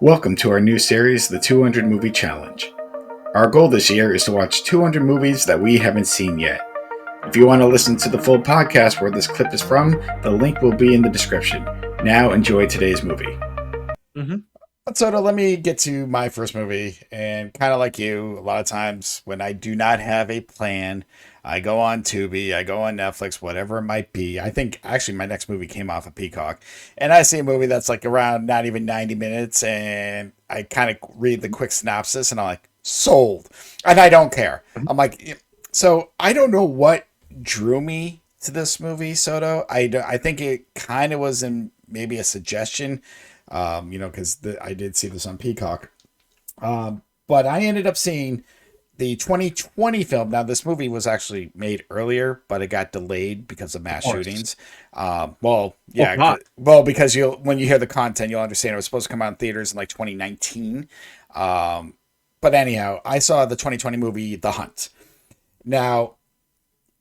Welcome to our new series, The 200 Movie Challenge. Our goal this year is to watch 200 movies that we haven't seen yet. If you want to listen to the full podcast where this clip is from, the link will be in the description. Now enjoy today's movie. So let me get to my first movie, and kind of like you, a lot of times when I do not have a plan, I go on Tubi, I go on Netflix, whatever it might be. I think actually my next movie came off of Peacock, and I see a movie that's like around not even 90 minutes, and I kind of read the quick synopsis, and I'm like, sold, and I don't care. I'm like, so I don't know what drew me to this movie, Soto. I think it kind of was in maybe a suggestion, because I did see this on Peacock. But I ended up seeing the 2020 film. Now, this movie was actually made earlier, but it got delayed because of mass shootings. Because when you hear the content, you'll understand it was supposed to come out in theaters in like 2019. But anyhow, I saw the 2020 movie, The Hunt. Now,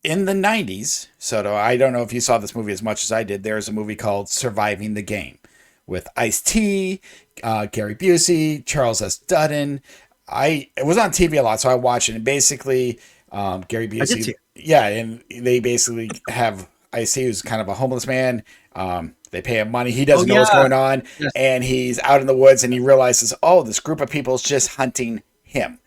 in the 90s, Soto, I don't know if you saw this movie as much as I did. There's a movie called Surviving the Game with Ice-T, Gary Busey, Charles S. Dutton. It was on TV a lot, so I watched it. And basically, Gary Busey, and they basically have Ice-T, who's kind of a homeless man. They pay him money. He doesn't know what's going on, and he's out in the woods, and he realizes, oh, this group of people is just hunting him.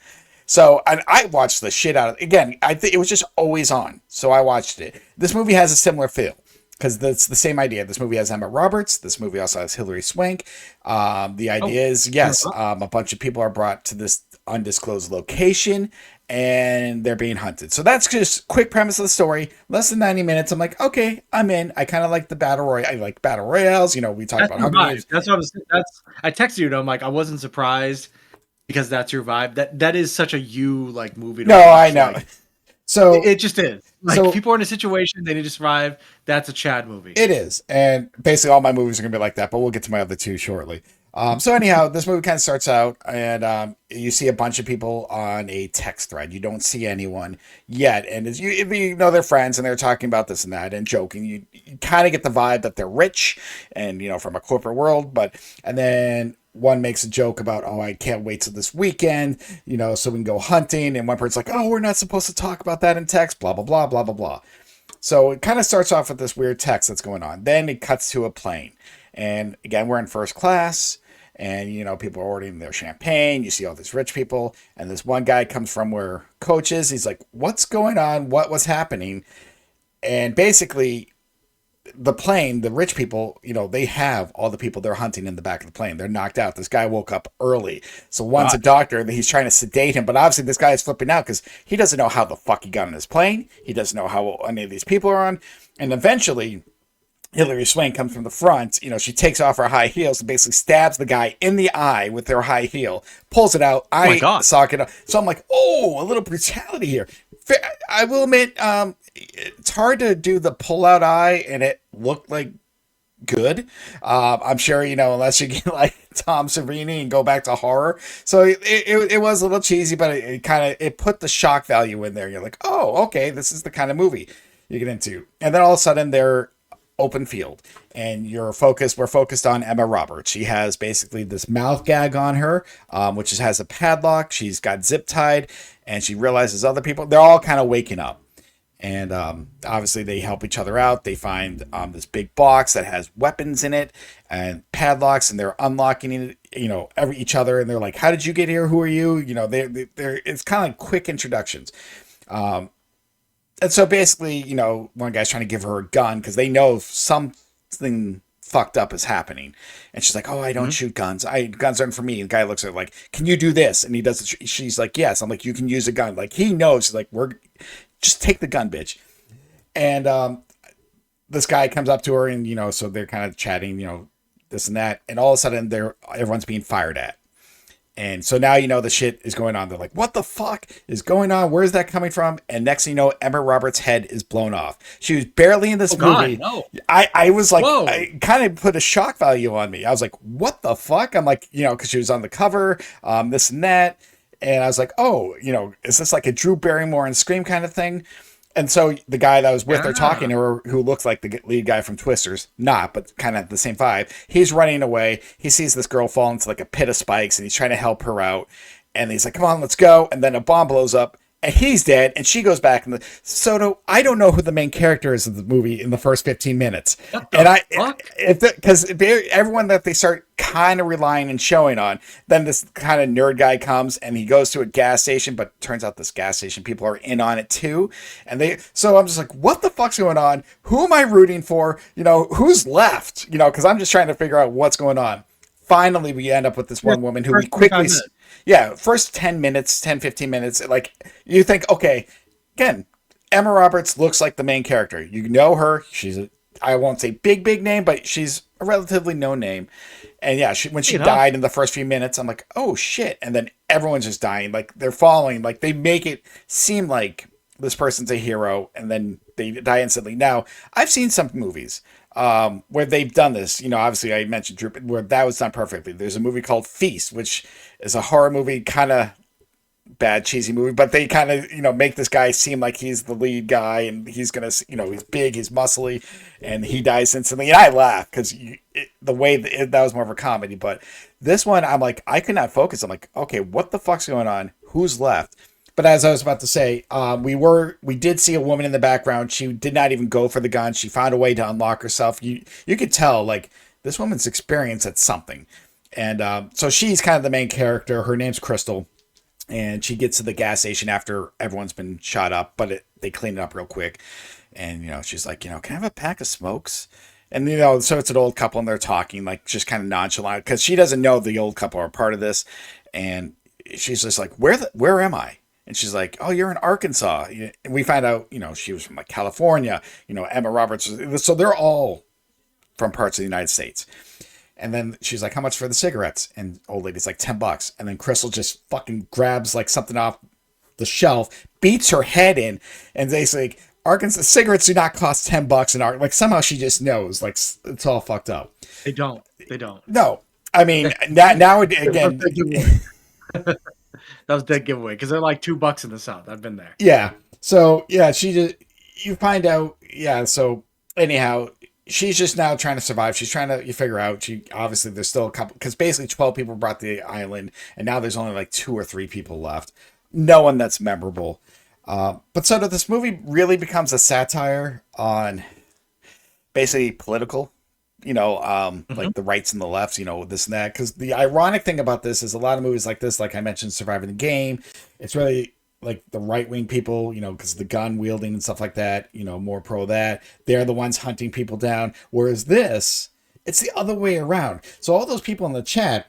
So I watched the shit out of it. Again, I think it was just always on, so I watched it. This movie has a similar feel, because it's the same idea. This movie has Emma Roberts. This movie also has Hilary Swank. The idea is, a bunch of people are brought to this undisclosed location, and they're being hunted. So that's just quick premise of the story. Less than 90 minutes. I'm like, okay, I'm in. I kind of like the battle royale. I like battle royales. We talked about Hunger Games. That's what I was. I texted you, and I'm like, I wasn't surprised because that's your vibe. That is such a you like movie. No, I know. Like, so it just is. Like, people are in a situation, they need to survive. That's a Chad movie. It is. And basically all my movies are going to be like that, but we'll get to my other two shortly. So anyhow, this movie kind of starts out, and you see a bunch of people on a text thread. You don't see anyone yet. And as you know they're friends, and they're talking about this and that and joking. You kind of get the vibe that they're rich and, from a corporate world. And then one makes a joke about, oh, I can't wait till this weekend, so we can go hunting. And one person's like, oh, we're not supposed to talk about that in text, blah, blah, blah, blah, blah, blah. So it kind of starts off with this weird text that's going on. Then it cuts to a plane. And again, we're in first class, and, people are ordering their champagne. You see all these rich people. And this one guy comes from where Coach is. He's like, what's going on? What was happening? And basically, the plane, the rich people, they have all the people they're hunting in the back of the plane. They're knocked out. This guy woke up early. So one's a doctor, that he's trying to sedate him, but obviously this guy is flipping out because he doesn't know how the fuck he got on his plane. He doesn't know how any of these people are on. And eventually, Hilary Swank comes from the front. She takes off her high heels and basically stabs the guy in the eye with her high heel, pulls it out. Sock it up. So I'm like, oh, a little brutality here. I will admit, it's hard to do the pull-out eye, and it looked like good. I'm sure, unless you get like Tom Savini and go back to horror. So it was a little cheesy, but it put the shock value in there. You're like, oh, okay, this is the kind of movie you get into. And then all of a sudden they're open field, and we're focused on Emma Roberts. She has basically this mouth gag on her, which has a padlock. She's got zip tied, and she realizes other people, they're all kind of waking up. And obviously they help each other out. They find this big box that has weapons in it and padlocks, and they're unlocking it, each other. And they're like, how did you get here? Who are you? They're it's kind of like quick introductions. And so basically, one guy's trying to give her a gun because they know something fucked up is happening. And she's like, oh, I don't shoot guns. Guns aren't for me. And the guy looks at her like, can you do this? And he does it. She's like, yes. I'm like, you can use a gun. Like, he knows. He's like, just take the gun, bitch. And this guy comes up to her, and, so they're kind of chatting, this and that. And all of a sudden, everyone's being fired at. And so now the shit is going on. They're like, what the fuck is going on? Where's that coming from? And next thing you know, Emma Roberts' head is blown off. She was barely in this movie. God, no. I was like, whoa. I kind of put a shock value on me. I was like, what the fuck? I'm like, because she was on the cover, this and that. And I was like, oh, is this like a Drew Barrymore and Scream kind of thing? And so the guy that was with her talking to her, who looks like the lead guy from Twisters, not, but kind of the same vibe, he's running away. He sees this girl fall into like a pit of spikes and he's trying to help her out. And he's like, come on, let's go. And then a bomb blows up and he's dead. And she goes back. So I don't know who the main character is of the movie in the first 15 minutes. Because everyone that they start kind of relying and showing on, then this kind of nerd guy comes and he goes to a gas station, but turns out this gas station people are in on it too. So I'm just like, what the fuck's going on? Who am I rooting for? Who's left? Because I'm just trying to figure out what's going on. Finally, we end up with this one woman who we quickly... Yeah, first 10 minutes, 10, 15 minutes, like, you think, okay, again, Emma Roberts looks like the main character. You know her. I won't say big name, but she's a relatively known name. And yeah, when she died in the first few minutes, I'm like, oh, shit. And then everyone's just dying. Like, they're following. Like, they make it seem like this person's a hero, and then they die instantly. Now, I've seen some movies where they've done this. Obviously I mentioned Droop, where that was done perfectly. There's a movie called Feast, which is a horror movie, kind of bad, cheesy movie, but they kind of, make this guy seem like he's the lead guy and he's going to, he's big, he's muscly, and he dies instantly. And I laugh because the way that was more of a comedy, but this one, I'm like, I could not focus. I'm like, okay, what the fuck's going on? Who's left? But as I was about to say, we did see a woman in the background. She did not even go for the gun. She found a way to unlock herself. You could tell, like, this woman's experienced at something. And so she's kind of the main character. Her name's Crystal. And she gets to the gas station after everyone's been shot up, but they clean it up real quick. And, she's like, can I have a pack of smokes? And, so it's an old couple and they're talking, like, just kind of nonchalant because she doesn't know the old couple are part of this. And she's just like, where am I? And she's like, oh, you're in Arkansas. And we find out, she was from like California, Emma Roberts. So they're all from parts of the United States. And then she's like, how much for the cigarettes? And old lady's like, $10. And then Crystal just fucking grabs like something off the shelf, beats her head in, and they say, Arkansas cigarettes do not cost $10 in Arkansas. Like somehow she just knows, like it's all fucked up. They don't. No, I mean, now again. That was dead giveaway because they're like $2 in the South. I've been there. Yeah. So yeah, you find out. Yeah. So anyhow, she's just now trying to survive. She's trying to figure out. Obviously there's still a couple because basically 12 people brought the island, and now there's only like 2 or 3 people left. No one that's memorable. But so this movie really becomes a satire on basically political. Like the rights and the lefts, this and that. Because the ironic thing about this is a lot of movies like this, like I mentioned, Surviving the Game, it's really like the right-wing people, because the gun wielding and stuff like that, more pro that. They're the ones hunting people down. Whereas this, it's the other way around. So all those people in the chat,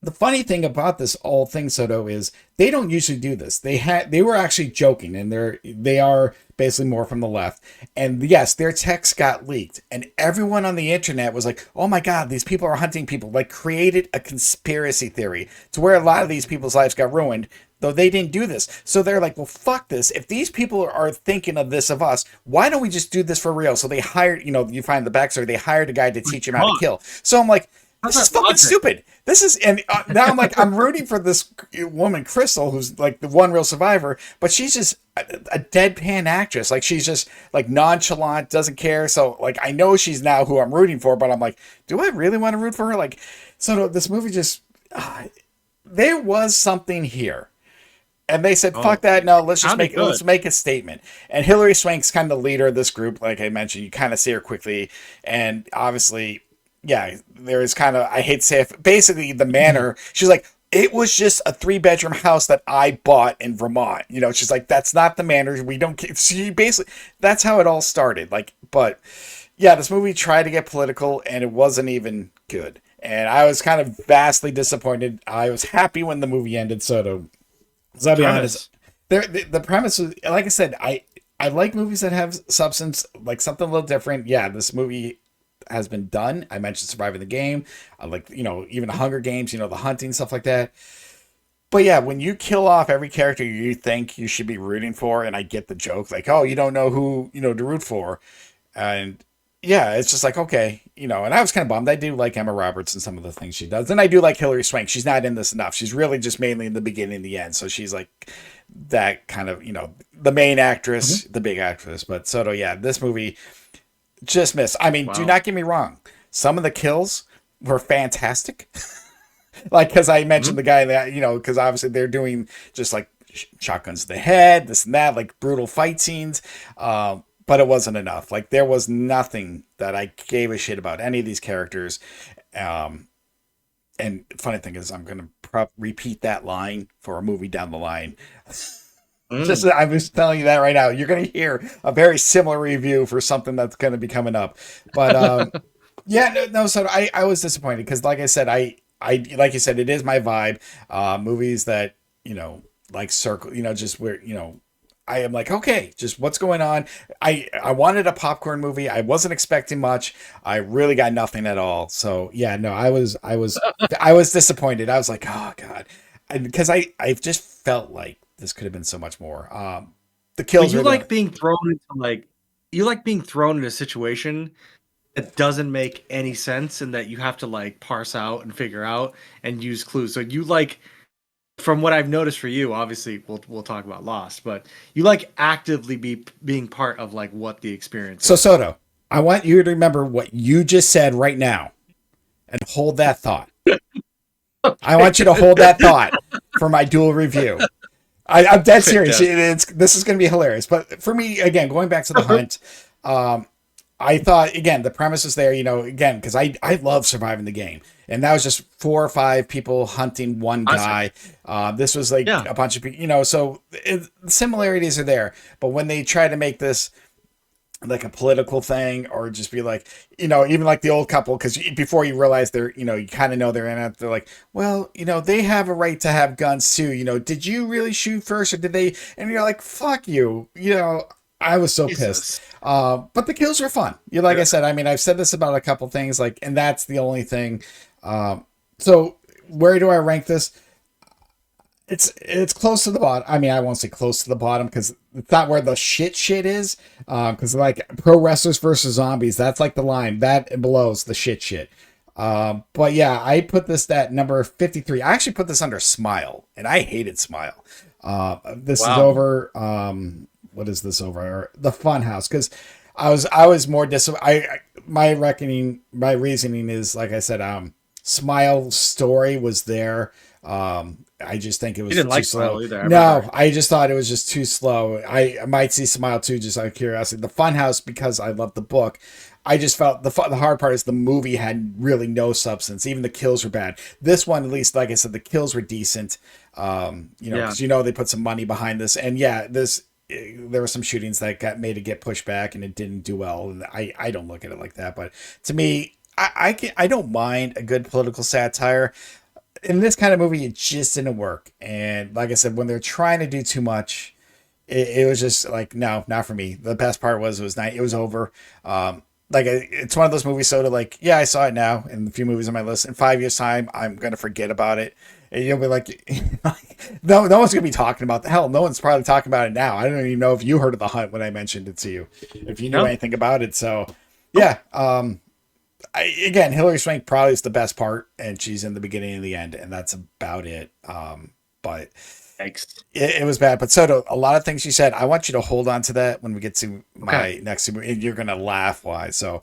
the funny thing about this whole thing, Soto, is they don't usually do this. They were actually joking, and they are basically more from the left. And yes, their text got leaked, and everyone on the internet was like, "Oh my God, these people are hunting people!" Like created a conspiracy theory to where a lot of these people's lives got ruined, though they didn't do this. So they're like, "Well, fuck this! If these people are thinking of this of us, why don't we just do this for real?" So they hired, you find the backstory. They hired a guy to teach him how to kill. So I'm like, this is fucking stupid. This is, and now I'm like, I'm rooting for this woman, Crystal, who's like the one real survivor, but she's just a deadpan actress. Like she's just like nonchalant, doesn't care. So like, I know she's now who I'm rooting for, but I'm like, do I really want to root for her? Like, so this movie just, there was something here. And they said, fuck that. No, let's make a statement. And Hillary Swank's kind of the leader of this group. Like I mentioned, you kind of see her quickly. And obviously, yeah, there is kind of, I hate to say it, basically the manor. She's like, it was just a 3-bedroom house that I bought in Vermont. She's like, that's not the manor. We don't, she basically, that's how it all started. Like, but yeah, this movie tried to get political and it wasn't even good. And I was kind of vastly disappointed. I was happy when the movie ended. So I'll be honest, the premise was, like I said, I like movies that have substance, like something a little different. Yeah, this movie has been done. I mentioned Surviving the Game. I like, even Hunger Games, the hunting, stuff like that. But yeah, when you kill off every character you think you should be rooting for, and I get the joke, like, oh, you don't know who, to root for. And yeah, it's just like, okay, and I was kind of bummed. I do like Emma Roberts and some of the things she does. And I do like Hillary Swank. She's not in this enough. She's really just mainly in the beginning and the end. So she's like that kind of, the main actress, the big actress. But Soto, yeah, this movie just missed. I mean, do not get me wrong. Some of the kills were fantastic. Like, because I mentioned the guy that, because obviously they're doing just like shotguns to the head, this and that, like brutal fight scenes. But it wasn't enough. Like, there was nothing that I gave a shit about any of these characters. And funny thing is, I'm going to repeat that line for a movie down the line. Just, I was telling you that right now. You're going to hear a very similar review for something that's going to be coming up. But yeah, no. So I was disappointed because, like I said, I like you said, it is my vibe. Movies that like circle, just where I am like, okay, just what's going on. I wanted a popcorn movie. I wasn't expecting much. I really got nothing at all. So yeah, no, I was disappointed. I was like, oh god, because I just felt like this could have been so much more. The kills. But you like being thrown into being thrown in a situation that doesn't make any sense and that you have to like parse out and figure out and use clues. So you like, from what I've noticed for you, obviously we'll talk about Lost, but you like actively being part of like what the experience So is. Soto, I want you to remember what you just said right now and hold that thought. Okay. I want you to hold that thought for my dual review. I'm dead serious. This is going to be hilarious. But for me, again, going back to the hunt, I thought, again, the premise is there, again, because I love surviving the game. And that was just 4 or 5 people hunting one guy. This was like a bunch of people, so the similarities are there. But when they try to make this like a political thing or just be like, even like the old couple, because before you realize they're, you kind of know they're in it. They're like, well, they have a right to have guns too. Did you really shoot first or did they? And you're like, fuck you, I was so pissed. But the kills were fun. Like I said, I mean, I've said this about a couple things, like, and that's the only thing. So where do I rank this? It's close to the bottom. I mean, I won't say close to the bottom because it's not where the shit is. Because like pro wrestlers versus zombies, that's like the line that below's the shit. But yeah, I put this at number 53. I actually put this under Smile, and I hated Smile. This is over. What is this over? The Funhouse, because I was more my reasoning is, like I said, Smile's story was there. I just think it was too slow. Either, no, I just thought it was just too slow. I might see Smile too, just out of curiosity. The Funhouse, because I love the book. I just felt the hard part is the movie had really no substance. Even the kills were bad. This one, at least, like I said, the kills were decent. Because they put some money behind this, and there were some shootings that got made to get pushed back, and it didn't do well. And I don't look at it like that, but to me, I don't mind a good political satire. In this kind of movie, it just didn't work. And like I said, when they're trying to do too much, it was just like, no, not for me. The best part was it was over. It's one of those movies, sort of like, yeah, I saw it now, and a few movies on my list. In 5 years' time, I'm gonna forget about it. And you'll be like, no one's gonna be talking about the hell. No one's probably talking about it now. I don't even know if you heard of The Hunt when I mentioned it to you, if you knew anything about it. So, yeah. Again, Hilary Swank probably is the best part, and she's in the beginning and the end, and that's about it. But it was bad. But Soto, a lot of things you said, I want you to hold on to that when we get to my next movie. You're gonna laugh. Why? So